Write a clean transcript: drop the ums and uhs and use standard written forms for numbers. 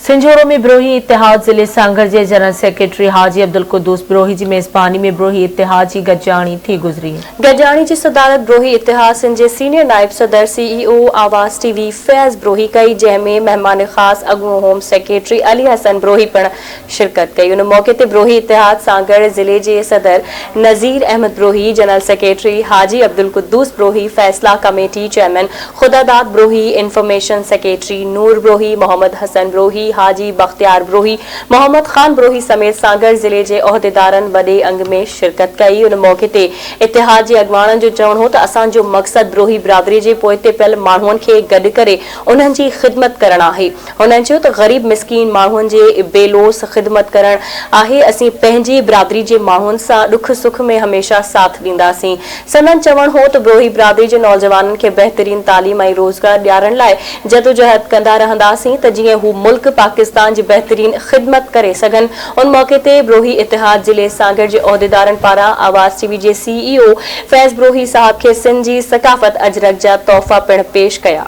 सिंझोरो में ब्रोही इत्तेहाद जिले सांगर जे general secretary Haji Abdul Quddus Brohi की मेज़बानी में ब्रोही इत्तेहाद की गजाणी थी गुजरी। गजाणी की सदारत ब्रोही इत्तेहाद सिंध जे सीनियर नायब सदर CEO आवाज़ TV फैज़ ब्रोही कई, जैमें मेहमान खास अगुओ home secretary Ali Hasan Brohi पण शिरकत कई। उन मौके ते ब्रोही इत्तेहाद सांगर जिले के सदर नज़ीर अहमद ब्रोही, जनरल सेक्रेटरी हाजी अब्दुल कुद्दूस ब्रोही, फैसला कमेटी चेयरमैन खुदादाद ब्रोही, इंफॉर्मेशन सेक्रेटरी नूर ब्रोही, मोहम्मद हसन ब्रोही, हाजी बख्तियार ब्रोही, मोहम्मद खान ब्रोही समेत सांगर जिले के ओहदेदारन बड़े अंग में शिरकत कई। उन मौके ते इत्तेहाद के अगवाणन जो चवण हो तो असांजो मकसद ब्रोही बिरादरी के पोइते पियल माण्हुनि खे गॾु करे उन्हनि जी ख़िदमत करण आहे। उन्हनि चयो त ग़रीब मिसकीन माण्हुनि जे बेलोस ख़िदमत करण आहे। असीं पंहिंजी बिरादरी के माण्हुनि सां दुख सुख में हमेशा साथ ॾींदासीं। संदन चवण हो तो ब्रोही बिरादरी के नौजवाननि खे बेहतरीन तालीम ऐं रोज़गार ॾियारण लाइ जदोजहद कंदा रहंदासीं त जीअं हू मुल्क पाकिस्तान की बेहतरीन खिदमत करे सघन। उन मौके ते ब्रोही इत्तेहाद जिले सांगर के ओहदेदारन पारा आवाज़ TV के CEO फैज़ ब्रोही साहब के सिंध की सकाफत अजरक जा तोहफा पिण पेश कया।